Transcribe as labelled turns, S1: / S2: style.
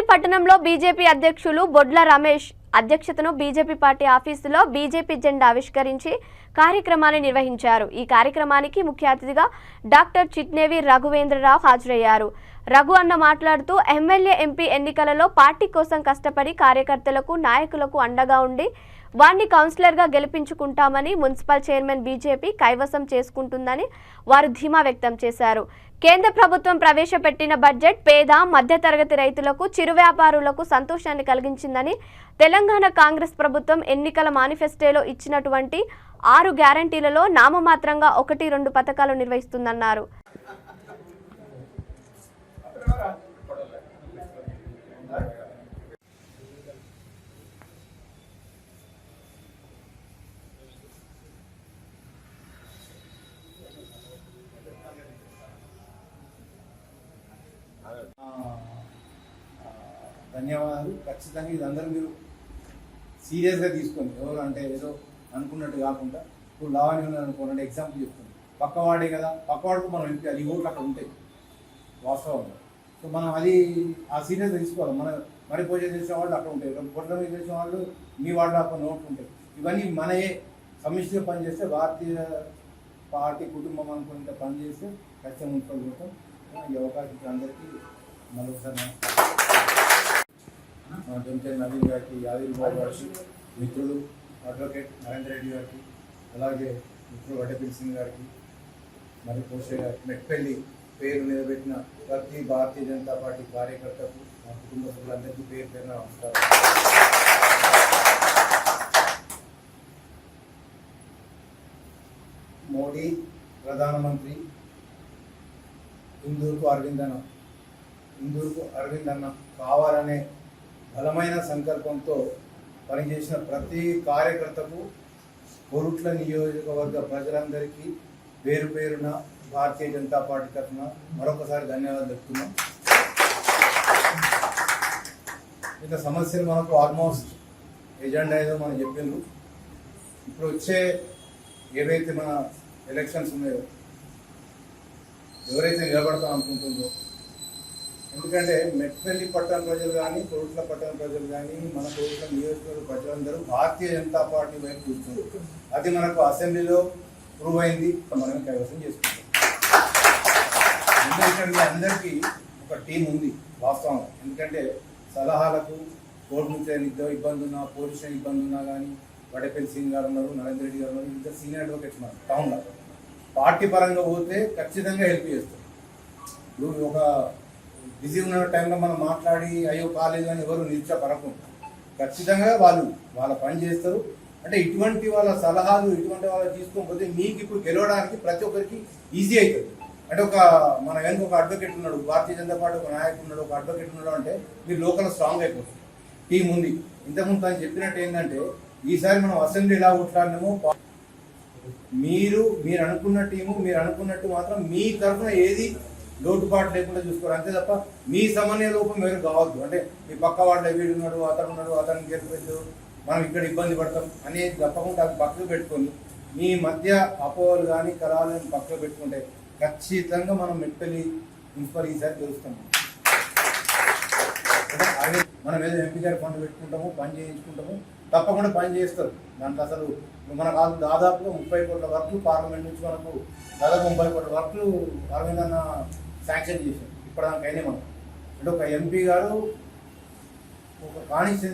S1: పట్టణంలో బీజేపీ అధ్యక్షులు Bodla Ramesh అధ్యక్షతను BJP party ఆఫీసులో బీజేపీ జెండా ఆవిష్కరించి కార్యక్రమాన్ని నిర్వహించారు। ఈ కార్యక్రమానికి ముఖ్య అతిథిగా డాక్టర్ చిట్నేవి రఘువేంద్రరావు హాజరయ్యారు। రఘు అన్న మాట్లాడుతూ ఎమ్మెల్యే ఎంపీ ఎన్నికలలో పార్టీ కోసం కష్టపడి కార్యకర్తలకు నాయకులకు అండగా ఉండి వారిని కౌన్సిలర్గా గెలిపించుకుంటామని మున్సిపల్ చైర్మన్ బీజేపీ కైవసం చేసుకుంటుందని వారు ధీమా వ్యక్తం చేశారు। కేంద్ర ప్రభుత్వం ప్రవేశపెట్టిన బడ్జెట్ పేద మధ్యతరగతి రైతులకు చిరు వ్యాపారులకు సంతోషాన్ని కలిగించిందని తెలంగాణ కాంగ్రెస్ ప్రభుత్వం ఎన్నికల మేనిఫెస్టోలో ఇచ్చినటువంటి 6 గ్యారంటీలలో నామమాత్రంగా 1-2 పథకాలు నిర్వహిస్తుందన్నారు।
S2: ధన్యవాదాలు। ఖచ్చితంగా ఇది అందరూ మీరు సీరియస్గా తీసుకోండి। ఎవరు అంటే ఏదో అనుకున్నట్టు కాకుండా ఇప్పుడు లావణ్య ఉన్నది అనుకోండి, ఎగ్జాంపుల్ చెప్తుంది, పక్కవాడే కదా, పక్కవాడికి మనం వెళ్ళి ఈ ఓట్లు అక్కడ ఉంటాయి వాస్తవంగా। సో మనం అది ఆ సీరియస్గా తీసుకోవాలి। మరి పూజ చేసిన వాళ్ళు అక్కడ ఉంటాయి, పొట్ల మీద చేసిన వాళ్ళు మీ వాళ్ళు అక్కడ నోట్లు ఉంటాయి। ఇవన్నీ మనయే సమిష్టిగా పనిచేస్తే భారతీయ పార్టీ కుటుంబం అనుకుంటే పనిచేస్తే ఖచ్చితంగా మున్సిపల్ ఈ అవకాశం అందరికీ మరొకసారి జంచర్ నవీన్ గారికి, యాదగిరి బాబు గారికి, మిత్రులు అడ్వకేట్ నరేంద్ర రెడ్డి గారికి, అలాగే మిత్రులు వడ్డేపల్లి సింగ్ గారికి, మరి పోషే గారికి, మెట్పల్లి పేరు నిలబెట్టిన ప్రతి భారతీయ జనతా పార్టీ కార్యకర్తకు, మా కుటుంబ సభ్యులందరికీ పేరు పేరున నమస్కారం। మోడీ ప్రధానమంత్రి, ఇందూరుకు అరవింద్ అన్న కావాలనే బలమైన సంకల్పంతో పనిచేసిన ప్రతి కార్యకర్తకు కోరుట్ల నియోజకవర్గ ప్రజలందరికీ పేరు పేరున భారతీయ జనతా పార్టీ తరఫున మరొకసారి ధన్యవాదాలు చెప్తున్నాం। ఇంకా సమస్యలు మనకు ఆల్మోస్ట్ ఎజెండా ఏదో మనం చెప్పిండ్రు। ఇప్పుడు వచ్చే ఏవైతే మన ఎలక్షన్స్ ఉన్నాయో, ఎవరైతే నిలబడతాం అనుకుంటుందో, ఎందుకంటే మెట్పల్లి పట్టణ ప్రజలు కానీ, కోరుట్ల పట్టణ ప్రజలు కానీ, మన కోరుట్ల నియోజకవర్గ ప్రజలందరూ భారతీయ జనతా పార్టీ వైపు చూస్తున్నారు। అది మనకు అసెంబ్లీలో ప్రూవ్ అయింది, మనం కైవసం చేసుకుంటాం। ఎందుకంటే అందరికీ ఒక టీం ఉంది వాస్తవం। ఎందుకంటే సలహాలకు కోర్టు నుంచి ఇబ్బంది ఉన్నా, పోలీస్ ఇబ్బంది ఉన్నా కానీ వడ్డేపల్లి సింగ్ గారు ఉన్నారు, నరేంద్ర రెడ్డి గారు ఉన్నారు, ఇంకా సీనియర్ అడ్వకేట్స్ ఉన్నారు టౌన్లో। పార్టీ పరంగా పోతే ఖచ్చితంగా హెల్ప్ చేస్తారు। ఇప్పుడు ఒక బిజీ ఉన్న టైంలో మనం మాట్లాడి అయ్యో కాలేదు అని ఎవరు నిరుత్సాహపడకుండా ఖచ్చితంగా వాళ్ళ పని చేస్తారు। అంటే ఇటువంటి వాళ్ళ సలహాలు, ఇటువంటి వాళ్ళు తీసుకోకపోతే మీకు ఇప్పుడు గెలవడానికి ప్రతి ఒక్కరికి ఈజీ అవుతుంది। అంటే మన వెనుక ఒక అడ్వకేట్ ఉన్నాడు, భారతీయ జనతా పార్టీ ఒక నాయకుడు ఉన్నాడు, ఒక అడ్వకేట్ ఉన్నాడు అంటే మీరు లోకల్ స్ట్రాంగ్ అయిపోతుంది, టీం ఉంది। ఇంతకుముందు తను చెప్పినట్టు ఏంటంటే ఈసారి మనం అసెంబ్లీ ఎలా కొట్లాడినామో మీరు అనుకున్న టీము, మీరు అనుకున్నట్టు మాత్రం మీ తరఫున ఏది లోటుపాటు లేకుండా చూసుకోవాలి, అంతే తప్ప మీ సమన్వయ లోపం వేరు కావద్దు। అంటే మీ పక్క వాళ్ళ వీడున్నాడు, అతను గెలిపెట్టు, మనం ఇక్కడ ఇబ్బంది పడతాం అనేది తప్పకుండా అది పక్కకు పెట్టుకొని మీ మధ్య అపోహలు కానీ కళాలను పక్కకు పెట్టుకుంటే ఖచ్చితంగా మనం మెట్పల్లి మున్సిపల్ ఈసారి గెలుస్తాం। మనం ఏదో ఎంపీ గారి ఫండ్ పెట్టుకుంటాము, పని చేయించుకుంటాము, తప్పకుండా పని చేస్తారు। దాంట్లో అసలు మనకు దాదాపుగా 30 కోట్ల వర్క్లు పార్లమెంట్ నుంచి మనకు దాదాపు 30 కోట్ల వర్క్లు అరవింద్ అన్న శాంక్షన్ చేశారు ఇప్పటిదాకైనా మనం। అంటే ఒక ఎంపీ గారు ఒక కాన్స్టిట్యూన్సీ